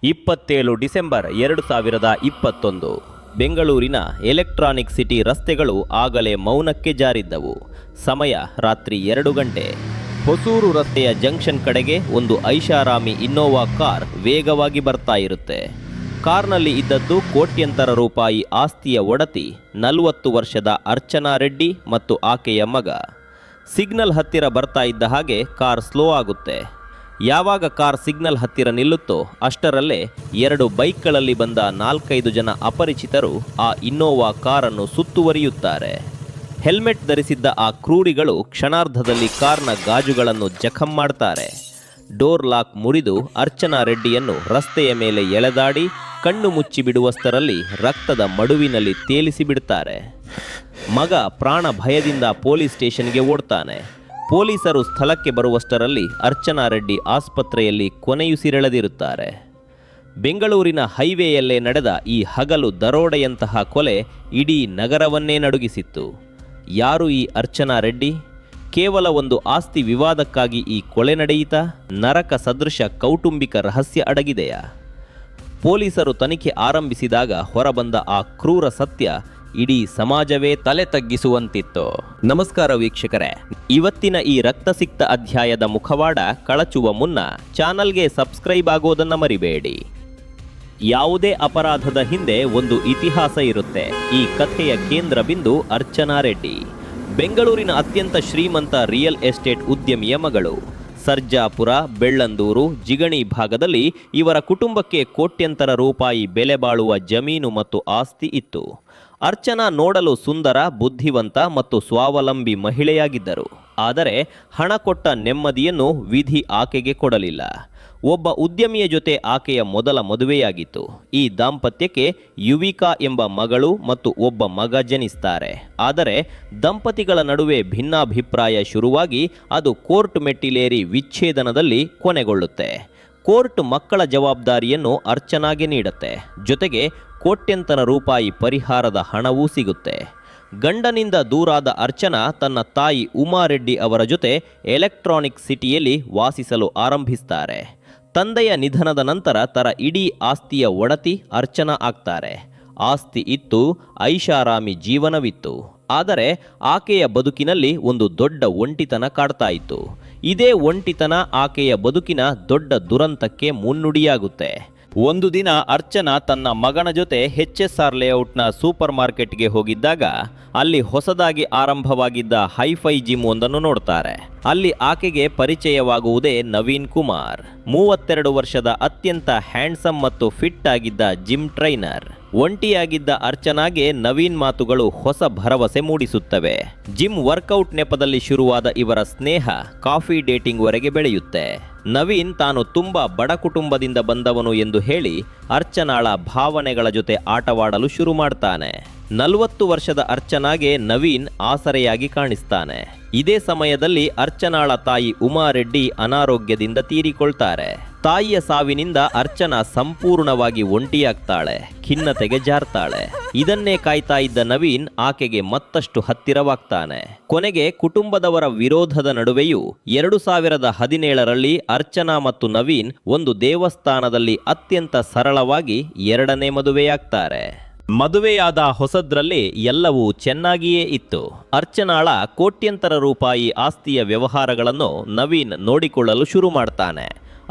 27 December 2021 ಬೆಂಗಳೂರಿನ electronic city ರಸ್ತೆಗಳು ಆಗಲೇ ಮೌನಕ್ಕೆ ಜಾರಿದ್ದವು. ಸಮಯ ರಾತ್ರಿ 2 ಗಂಟೆ. ಹೊಸೂರು ರಸ್ತೆಯ ಜಂಕ್ಷನ್ ಕಡೆಗೆ ಒಂದು ಐಷಾರಾಮಿ ಇನ್ನೋವಾ ಕಾರ್ ವೇಗವಾಗಿ ಬರ್ತಾ ಇರುತ್ತೆ. ಕಾರ್ನಲ್ಲಿ ಇದ್ದದ್ದು ಕೋಟ್ಯಂತರ ರೂಪಾಯಿ ಆಸ್ತಿಯ ಒಡತಿ 40 ವರ್ಷದ ಅರ್ಚನಾ ರೆಡ್ಡಿ ಮತ್ತು ಆಕೆಯ ಮಗ. ಸಿಗ್ನಲ್ ಹತ್ತಿರ ಬರ್ತಾ ಇದ್ದ ಹಾಗೆ ಕಾರ್ ಸ್ಲೋ ಆಗುತ್ತೆ. ಯಾವಾಗ ಕಾರ್ ಸಿಗ್ನಲ್ ಹತ್ತಿರ ನಿಲ್ಲುತ್ತೋ ಅಷ್ಟರಲ್ಲೇ 2 ಬೈಕ್ಗಳಲ್ಲಿ ಬಂದ 4-5 ಜನ ಅಪರಿಚಿತರು ಆ ಇನ್ನೋವಾ ಕಾರನ್ನು ಸುತ್ತುವರಿಯುತ್ತಾರೆ. ಹೆಲ್ಮೆಟ್ ಧರಿಸಿದ್ದ ಆ ಕ್ರೂರಿಗಳು ಕ್ಷಣಾರ್ಧದಲ್ಲಿ ಕಾರ್ನ ಗಾಜುಗಳನ್ನು ಜಖಂ ಮಾಡ್ತಾರೆ. ಡೋರ್ ಲಾಕ್ ಮುರಿದು ಅರ್ಚನಾ ರೆಡ್ಡಿಯನ್ನು ರಸ್ತೆಯ ಮೇಲೆ ಎಳೆದಾಡಿ ಕಣ್ಣು ಮುಚ್ಚಿ ಬಿಡುವಷ್ಟರಲ್ಲಿ ರಕ್ತದ ಮಡುವಿನಲ್ಲಿ ತೇಲಿಸಿ ಬಿಡ್ತಾರೆ. ಮಗ ಪ್ರಾಣ ಭಯದಿಂದ ಪೊಲೀಸ್ ಸ್ಟೇಷನ್ಗೆ ಓಡ್ತಾನೆ. ಪೊಲೀಸರು ಸ್ಥಳಕ್ಕೆ ಬರುವಷ್ಟರಲ್ಲಿ ಅರ್ಚನಾ ರೆಡ್ಡಿ ಆಸ್ಪತ್ರೆಯಲ್ಲಿ ಕೊನೆಯುಸಿರೆಳೆದಿರುತ್ತಾರೆ. ಬೆಂಗಳೂರಿನ ಹೈವೇಯಲ್ಲೇ ನಡೆದ ಈ ಹಗಲು ದರೋಡೆಯಂತಹ ಕೊಲೆ ಇಡೀ ನಗರವನ್ನೇ ನಡುಗಿಸಿತ್ತು. ಯಾರು ಈ ಅರ್ಚನಾ ರೆಡ್ಡಿ? ಕೇವಲ ಒಂದು ಆಸ್ತಿ ವಿವಾದಕ್ಕಾಗಿ ಈ ಕೊಲೆ ನಡೆಯಿತಾ? ನರಕ ಸದೃಶ ಕೌಟುಂಬಿಕ ರಹಸ್ಯ ಅಡಗಿದೆಯಾ? ಪೊಲೀಸರು ತನಿಖೆ ಆರಂಭಿಸಿದಾಗ ಹೊರಬಂದ ಆ ಕ್ರೂರ ಸತ್ಯ ಇಡೀ ಸಮಾಜವೇ ತಲೆ ತಗ್ಗಿಸುವಂತಿತ್ತು. ನಮಸ್ಕಾರ ವೀಕ್ಷಕರೇ, ಇವತ್ತಿನ ಈ ರಕ್ತಸಿಕ್ತ ಅಧ್ಯಾಯದ ಮುಖವಾಡ ಕಳಚುವ ಮುನ್ನ ಚಾನಲ್ಗೆ ಸಬ್ಸ್ಕ್ರೈಬ್ ಆಗೋದನ್ನು ಮರಿಬೇಡಿ. ಯಾವುದೇ ಅಪರಾಧದ ಹಿಂದೆ ಒಂದು ಇತಿಹಾಸ ಇರುತ್ತೆ. ಈ ಕಥೆಯ ಕೇಂದ್ರ ಬಿಂದು ಅರ್ಚನಾ ರೆಡ್ಡಿ. ಬೆಂಗಳೂರಿನ ಅತ್ಯಂತ ಶ್ರೀಮಂತ ರಿಯಲ್ ಎಸ್ಟೇಟ್ ಉದ್ಯಮಿಯ ಮಗಳು. ಸರ್ಜಾಪುರ, ಬೆಳ್ಳಂದೂರು, ಜಿಗಣಿ ಭಾಗದಲ್ಲಿ ಇವರ ಕುಟುಂಬಕ್ಕೆ ಕೋಟ್ಯಂತರ ರೂಪಾಯಿ ಬೆಲೆ ಬಾಳುವ ಜಮೀನು ಮತ್ತು ಆಸ್ತಿ ಇತ್ತು. ಅರ್ಚನಾ ನೋಡಲು ಸುಂದರ, ಬುದ್ಧಿವಂತ ಮತ್ತು ಸ್ವಾವಲಂಬಿ ಮಹಿಳೆಯಾಗಿದ್ದರು. ಆದರೆ ಹಣ ಕೊಟ್ಟ ನೆಮ್ಮದಿಯನ್ನು ವಿಧಿ ಆಕೆಗೆ ಕೊಡಲಿಲ್ಲ. ಒಬ್ಬ ಉದ್ಯಮಿಯ ಜೊತೆ ಆಕೆಯ ಮೊದಲ ಮದುವೆಯಾಗಿತ್ತು. ಈ ದಾಂಪತ್ಯಕ್ಕೆ ಯುವಿಕಾ ಎಂಬ ಮಗಳು ಮತ್ತು ಒಬ್ಬ ಮಗ ಜನಿಸ್ತಾರೆ. ಆದರೆ ದಂಪತಿಗಳ ನಡುವೆ ಭಿನ್ನಾಭಿಪ್ರಾಯ ಶುರುವಾಗಿ ಅದು ಕೋರ್ಟ್ ಮೆಟ್ಟಿಲೇರಿ ವಿಚ್ಛೇದನದಲ್ಲಿ ಕೊನೆಗೊಳ್ಳುತ್ತೆ. ಕೋರ್ಟ್ ಮಕ್ಕಳ ಜವಾಬ್ದಾರಿಯನ್ನು ಅರ್ಚನಾಗೆ ನೀಡುತ್ತೆ. ಜೊತೆಗೆ ಕೋಟ್ಯಂತರ ರೂಪಾಯಿ ಪರಿಹಾರದ ಹಣವೂ ಸಿಗುತ್ತೆ. ಗಂಡನಿಂದ ದೂರಾದ ಅರ್ಚನಾ ತನ್ನ ತಾಯಿ ಉಮಾರೆಡ್ಡಿ ಅವರ ಜೊತೆ ಎಲೆಕ್ಟ್ರಾನಿಕ್ ಸಿಟಿಯಲ್ಲಿ ವಾಸಿಸಲು ಆರಂಭಿಸ್ತಾರೆ. ತಂದೆಯ ನಿಧನದ ನಂತರ ಇಡೀ ಆಸ್ತಿಯ ಒಡತಿ ಅರ್ಚನಾ ಆಗ್ತಾರೆ. ಆಸ್ತಿ ಇತ್ತು, ಐಷಾರಾಮಿ ಜೀವನವಿತ್ತು. ಆದರೆ ಆಕೆಯ ಬದುಕಿನಲ್ಲಿ ಒಂದು ದೊಡ್ಡ ಒಂಟಿತನ ಕಾಡ್ತಾ ಇತ್ತು. ಇದೇ ಒಂಟಿತನ ಆಕೆಯ ಬದುಕಿನ ದೊಡ್ಡ ದುರಂತಕ್ಕೆ ಮುನ್ನುಡಿಯಾಗುತ್ತೆ. ಒಂದು ದಿನ ಅರ್ಚನಾ ತನ್ನ ಮಗನ ಜೊತೆ HSR ಲೇಔಟ್ನ ಸೂಪರ್ ಮಾರ್ಕೆಟ್ಗೆ ಹೋಗಿದ್ದಾಗ ಅಲ್ಲಿ ಹೊಸದಾಗಿ ಆರಂಭವಾಗಿದ್ದ ಹೈಫೈ ಜಿಮ್ ಒಂದನ್ನು ನೋಡ್ತಾರೆ. ಅಲ್ಲಿ ಆಕೆಗೆ ಪರಿಚಯವಾಗುವುದೇ ನವೀನ್ ಕುಮಾರ್, 32 ವರ್ಷದ ಅತ್ಯಂತ ಹ್ಯಾಂಡ್ಸಮ್ ಮತ್ತು ಫಿಟ್ ಆಗಿದ್ದ ಜಿಮ್ ಟ್ರೈನರ್. ಒಂಟಿಯಾಗಿದ್ದ ಅರ್ಚನಾಗೆ ನವೀನ್ ಮಾತುಗಳು ಹೊಸ ಭರವಸೆ ಮೂಡಿಸುತ್ತವೆ. ಜಿಮ್ ವರ್ಕೌಟ್ ನೆಪದಲ್ಲಿ ಶುರುವಾದ ಇವರ ಸ್ನೇಹ ಕಾಫಿ ಡೇಟಿಂಗ್ ವರೆಗೆ ಬೆಳೆಯುತ್ತೆ. ನವೀನ್ ತಾನು ತುಂಬಾ ಬಡ ಕುಟುಂಬದಿಂದ ಬಂದವನು ಎಂದು ಹೇಳಿ ಅರ್ಚನಾಳ ಭಾವನೆಗಳ ಜೊತೆ ಆಟವಾಡಲು ಶುರು ಮಾಡ್ತಾನೆ. 40 ವರ್ಷದ ಅರ್ಚನಾಗೆ ನವೀನ್ ಆಸರೆಯಾಗಿ ಕಾಣಿಸ್ತಾನೆ. ಇದೇ ಸಮಯದಲ್ಲಿ ಅರ್ಚನಾಳ ತಾಯಿ ಉಮಾರೆಡ್ಡಿ ಅನಾರೋಗ್ಯದಿಂದ ತೀರಿಕೊಳ್ತಾರೆ. ತಾಯಿಯ ಸಾವಿನಿಂದ ಅರ್ಚನಾ ಸಂಪೂರ್ಣವಾಗಿ ಒಂಟಿಯಾಗ್ತಾಳೆ, ಖಿನ್ನತೆಗೆ ಜಾರ್ತಾಳೆ. ಇದನ್ನೇ ಕಾಯ್ತಾ ಇದ್ದ ನವೀನ್ ಆಕೆಗೆ ಮತ್ತಷ್ಟು ಹತ್ತಿರವಾಗ್ತಾನೆ. ಕೊನೆಗೆ ಕುಟುಂಬದವರ ವಿರೋಧದ ನಡುವೆಯೂ 2017ರಲ್ಲಿ ಅರ್ಚನಾ ಮತ್ತು ನವೀನ್ ಒಂದು ದೇವಸ್ಥಾನದಲ್ಲಿ ಅತ್ಯಂತ ಸರಳವಾಗಿ 2ನೇ ಮದುವೆಯಾಗ್ತಾರೆ. ಮದುವೆಯಾದ ಹೊಸದ್ರಲ್ಲಿ ಎಲ್ಲವೂ ಚೆನ್ನಾಗಿಯೇ ಇತ್ತು. ಅರ್ಚನಾಳ ಕೋಟ್ಯಂತರ ರೂಪಾಯಿ ಆಸ್ತಿಯ ವ್ಯವಹಾರಗಳನ್ನು ನವೀನ್ ನೋಡಿಕೊಳ್ಳಲು ಶುರು ಮಾಡ್ತಾನೆ.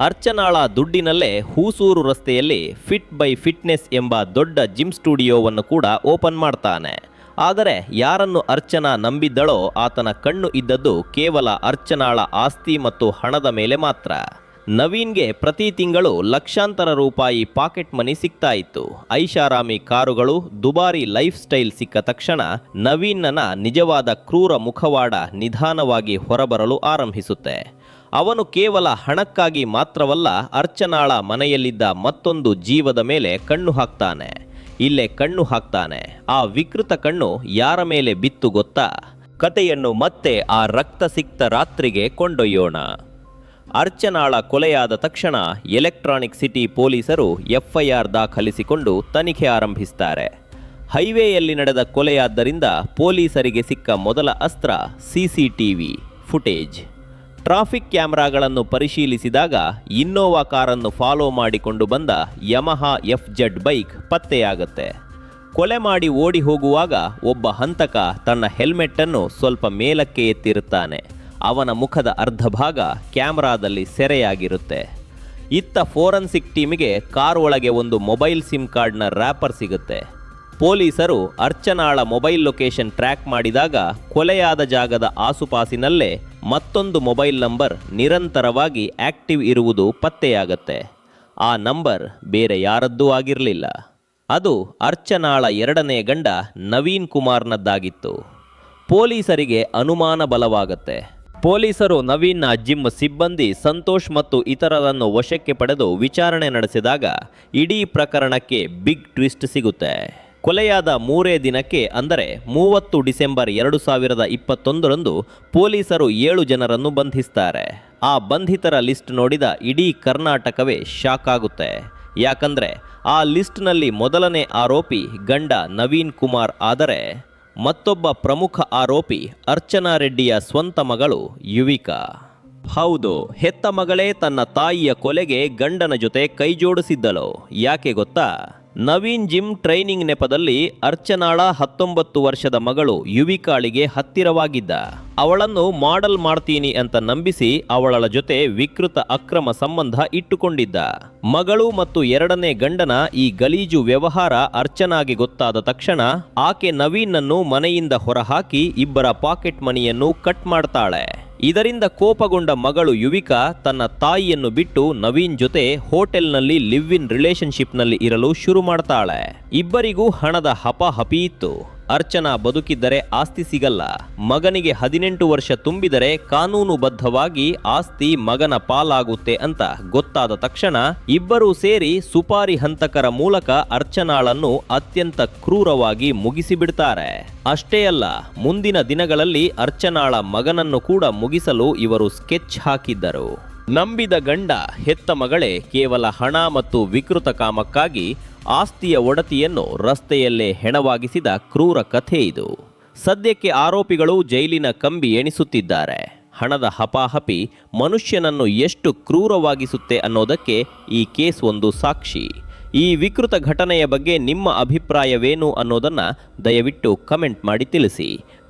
ಅರ್ಚನಾಳ ದುಡ್ಡಿನಲ್ಲೇ ಹೂಸೂರು ರಸ್ತೆಯಲ್ಲಿ ಫಿಟ್ ಬೈ ಫಿಟ್ನೆಸ್ ಎಂಬ ದೊಡ್ಡ ಜಿಮ್ ಸ್ಟುಡಿಯೋವನ್ನು ಕೂಡ ಓಪನ್ ಮಾಡ್ತಾನೆ. ಆದರೆ ಯಾರನ್ನು ಅರ್ಚನಾ ನಂಬಿದ್ದಳೋ ಆತನ ಕಣ್ಣು ಇದ್ದದ್ದು ಕೇವಲ ಅರ್ಚನಾಳ ಆಸ್ತಿ ಮತ್ತು ಹಣದ ಮೇಲೆ ಮಾತ್ರ. ನವೀನ್ಗೆ ಪ್ರತಿ ತಿಂಗಳು ಲಕ್ಷಾಂತರ ರೂಪಾಯಿ ಪಾಕೆಟ್ ಮನಿ ಸಿಗ್ತಾ ಇತ್ತು. ಐಷಾರಾಮಿ ಕಾರುಗಳು, ದುಬಾರಿ ಲೈಫ್ ಸ್ಟೈಲ್ ಸಿಕ್ಕ ತಕ್ಷಣ ನವೀನ್ನನ ನಿಜವಾದ ಕ್ರೂರ ಮುಖವಾಡ ನಿಧಾನವಾಗಿ ಹೊರಬರಲು ಆರಂಭಿಸುತ್ತೆ. ಅವನು ಕೇವಲ ಹಣಕ್ಕಾಗಿ ಮಾತ್ರವಲ್ಲ, ಅರ್ಚನಾಳ ಮನೆಯಲ್ಲಿದ್ದ ಮತ್ತೊಂದು ಜೀವದ ಮೇಲೆ ಕಣ್ಣು ಹಾಕ್ತಾನೆ. ಇಲ್ಲೇ ಕಣ್ಣು ಹಾಕ್ತಾನೆ. ಆ ವಿಕೃತ ಕಣ್ಣು ಯಾರ ಮೇಲೆ ಬಿತ್ತು ಗೊತ್ತಾ? ಕತೆಯನ್ನು ಮತ್ತೆ ಆ ರಕ್ತಸಿಕ್ತ ರಾತ್ರಿಗೆ ಕೊಂಡೊಯ್ಯೋಣ. ಅರ್ಚನಾಳ ಕೊಲೆಯಾದ ತಕ್ಷಣ ಎಲೆಕ್ಟ್ರಾನಿಕ್ ಸಿಟಿ ಪೊಲೀಸರು FIR ದಾಖಲಿಸಿಕೊಂಡು ತನಿಖೆ ಆರಂಭಿಸ್ತಾರೆ. ಹೈವೇಯಲ್ಲಿ ನಡೆದ ಕೊಲೆಯಾದ್ದರಿಂದ ಪೊಲೀಸರಿಗೆ ಸಿಕ್ಕ ಮೊದಲ ಅಸ್ತ್ರ CCTV ಫುಟೇಜ್. ಟ್ರಾಫಿಕ್ ಕ್ಯಾಮೆರಾಗಳನ್ನು ಪರಿಶೀಲಿಸಿದಾಗ ಇನ್ನೋವಾ ಕಾರನ್ನು ಫಾಲೋ ಮಾಡಿಕೊಂಡು ಬಂದ ಯಮಹಾ FZ ಬೈಕ್ ಪತ್ತೆಯಾಗುತ್ತೆ. ಕೊಲೆ ಮಾಡಿ ಓಡಿ ಹೋಗುವಾಗ ಒಬ್ಬ ಹಂತಕ ತನ್ನ ಹೆಲ್ಮೆಟ್ಟನ್ನು ಸ್ವಲ್ಪ ಮೇಲಕ್ಕೆ ಎತ್ತಿರುತ್ತಾನೆ. ಅವನ ಮುಖದ ಅರ್ಧ ಭಾಗ ಕ್ಯಾಮ್ರಾದಲ್ಲಿ ಸೆರೆಯಾಗಿರುತ್ತೆ. ಇತ್ತ ಫೋರೆನ್ಸಿಕ್ ಟೀಮಿಗೆ ಕಾರ್ ಒಳಗೆ ಒಂದು ಮೊಬೈಲ್ ಸಿಮ್ ಕಾರ್ಡ್ನ ರ್ಯಾಪರ್ ಸಿಗುತ್ತೆ. ಪೊಲೀಸರು ಅರ್ಚನಾಳ ಮೊಬೈಲ್ ಲೊಕೇಶನ್ ಟ್ರ್ಯಾಕ್ ಮಾಡಿದಾಗ ಕೊಲೆಯಾದ ಜಾಗದ ಆಸುಪಾಸಿನಲ್ಲೇ ಮತ್ತೊಂದು ಮೊಬೈಲ್ ನಂಬರ್ ನಿರಂತರವಾಗಿ ಆಕ್ಟಿವ್ ಇರುವುದು ಪತ್ತೆಯಾಗುತ್ತೆ. ಆ ನಂಬರ್ ಬೇರೆ ಯಾರದ್ದೂ ಆಗಿರಲಿಲ್ಲ. ಅದು ಅರ್ಚನಾಳ ಎರಡನೇ ಗಂಡ ನವೀನ್ ಕುಮಾರ್ನದ್ದಾಗಿತ್ತು. ಪೊಲೀಸರಿಗೆ ಅನುಮಾನ ಬಲವಾಗುತ್ತೆ. ಪೊಲೀಸರು ನವೀನ್ನ ಜಿಮ್ ಸಿಬ್ಬಂದಿ ಸಂತೋಷ್ ಮತ್ತು ಇತರರನ್ನು ವಶಕ್ಕೆ ಪಡೆದು ವಿಚಾರಣೆ ನಡೆಸಿದಾಗ ಇಡೀ ಪ್ರಕರಣಕ್ಕೆ ಬಿಗ್ ಟ್ವಿಸ್ಟ್ ಸಿಗುತ್ತೆ. ಕೊಲೆಯಾದ 3 ದಿನಕ್ಕೆ ಅಂದರೆ 30 ಡಿಸೆಂಬರ್ 2021ರಂದು ಪೊಲೀಸರು 7 ಜನರನ್ನು ಬಂಧಿಸ್ತಾರೆ. ಆ ಬಂಧಿತರ ಲಿಸ್ಟ್ ನೋಡಿದ ಇಡೀ ಕರ್ನಾಟಕವೇ ಶಾಕ್ ಆಗುತ್ತೆ. ಯಾಕಂದರೆ ಆ ಲಿಸ್ಟ್ನಲ್ಲಿ ಮೊದಲನೇ ಆರೋಪಿ ಗಂಡ ನವೀನ್ ಕುಮಾರ್ ಆದರೆ ಮತ್ತೊಬ್ಬ ಪ್ರಮುಖ ಆರೋಪಿ ಅರ್ಚನಾ ರೆಡ್ಡಿಯ ಸ್ವಂತ ಮಗಳು ಯುವಿಕಾ. ಹೌದು, ಹೆತ್ತ ಮಗಳೇ ತನ್ನ ತಾಯಿಯ ಕೊಲೆಗೆ ಗಂಡನ ಜೊತೆ ಕೈಜೋಡಿಸಿದ್ದಳು. ಯಾಕೆ ಗೊತ್ತಾ? ನವೀನ್ ಜಿಮ್ ಟ್ರೈನಿಂಗ್ ನೆಪದಲ್ಲಿ ಅರ್ಚನಾಳ 19 ವರ್ಷದ ಮಗಳು ಯುವಿಕಾಳಿಗೆ ಹತ್ತಿರವಾಗಿದ್ದ. ಅವಳನ್ನು ಮಾಡೆಲ್ ಮಾಡ್ತೀನಿ ಅಂತ ನಂಬಿಸಿ ಅವಳ ಜೊತೆ ವಿಕೃತ ಅಕ್ರಮ ಸಂಬಂಧ ಇಟ್ಟುಕೊಂಡಿದ್ದ. ಮಗಳು ಮತ್ತು ಎರಡನೇ ಗಂಡನ ಈ ಗಲೀಜು ವ್ಯವಹಾರ ಅರ್ಚನಾಗೆ ಗೊತ್ತಾದ ತಕ್ಷಣ ಆಕೆ ನವೀನ್ನನ್ನು ಮನೆಯಿಂದ ಹೊರಹಾಕಿ ಇಬ್ಬರ ಪಾಕೆಟ್ ಮನಿಯನ್ನು ಕಟ್ ಮಾಡ್ತಾಳೆ. ಇದರಿಂದ ಕೋಪಗೊಂಡ ಮಗಳು ಯುವಿಕಾ ತನ್ನ ತಾಯಿಯನ್ನು ಬಿಟ್ಟು ನವೀನ್ ಜೊತೆ ಹೋಟೆಲ್ನಲ್ಲಿ ಲಿವ್ ಇನ್ ರಿಲೇಶನ್ಶಿಪ್ನಲ್ಲಿ ಇರಲು ಶುರು ಮಾಡ್ತಾಳೆ. ಇಬ್ಬರಿಗೂ ಹಣದ ಹಪಾಹಪಿ ಇತ್ತು. ಅರ್ಚನಾ ಬದುಕಿದ್ದರೆ ಆಸ್ತಿ ಸಿಗಲ್ಲ, ಮಗನಿಗೆ 18 ವರ್ಷ ತುಂಬಿದರೆ ಕಾನೂನುಬದ್ಧವಾಗಿ ಆಸ್ತಿ ಮಗನ ಪಾಲಾಗುತ್ತೆ ಅಂತ ಗೊತ್ತಾದ ತಕ್ಷಣ ಇಬ್ಬರೂ ಸೇರಿ ಸುಪಾರಿ ಹಂತಕರ ಮೂಲಕ ಅರ್ಚನಾಳನ್ನು ಅತ್ಯಂತ ಕ್ರೂರವಾಗಿ ಮುಗಿಸಿಬಿಡ್ತಾರೆ. ಅಷ್ಟೇ ಅಲ್ಲ, ಮುಂದಿನ ದಿನಗಳಲ್ಲಿ ಅರ್ಚನಾಳ ಮಗನನ್ನು ಕೂಡ ಮುಗಿಸಲು ಇವರು ಸ್ಕೆಚ್ ಹಾಕಿದ್ದರು. ನಂಬಿದ ಗಂಡ ಹೆತ್ತ ಮಗಳೇ ಕೇವಲ ಹಣ ಮತ್ತು ವಿಕೃತ ಕಾಮಕ್ಕಾಗಿ ಆಸ್ತಿಯ ಒಡತಿಯನ್ನು ರಸ್ತೆಯಲ್ಲೇ ಹೆಣವಾಗಿಸಿದ ಕ್ರೂರ ಕಥೆ ಇದು. ಸದ್ಯಕ್ಕೆ ಆರೋಪಿಗಳು ಜೈಲಿನ ಕಂಬಿ ಎಣಿಸುತ್ತಿದ್ದಾರೆ. ಹಣದ ಹಪಾಹಪಿ ಮನುಷ್ಯನನ್ನು ಎಷ್ಟು ಕ್ರೂರವಾಗಿಸುತ್ತೆ ಅನ್ನೋದಕ್ಕೆ ಈ ಕೇಸ್ ಒಂದು ಸಾಕ್ಷಿ. ಈ ವಿಕೃತ ಘಟನೆಯ ಬಗ್ಗೆ ನಿಮ್ಮ ಅಭಿಪ್ರಾಯವೇನು ಅನ್ನೋದನ್ನು ದಯವಿಟ್ಟು ಕಮೆಂಟ್ ಮಾಡಿ ತಿಳಿಸಿ.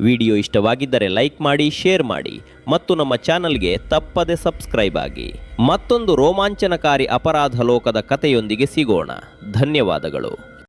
ವಿಡಿಯೋ ಇಷ್ಟವಾಗಿದ್ದರೆ ಲೈಕ್ ಮಾಡಿ, ಶೇರ್ ಮಾಡಿ ಮತ್ತು ನಮ್ಮ ಚಾನಲ್ಗೆ ತಪ್ಪದೆ ಸಬ್ಸ್ಕ್ರೈಬ್ ಆಗಿ. ಮತ್ತೊಂದು ರೋಮಾಂಚನಕಾರಿ ಅಪರಾಧ ಲೋಕದ ಕಥೆಯೊಂದಿಗೆ ಸಿಗೋಣ. ಧನ್ಯವಾದಗಳು.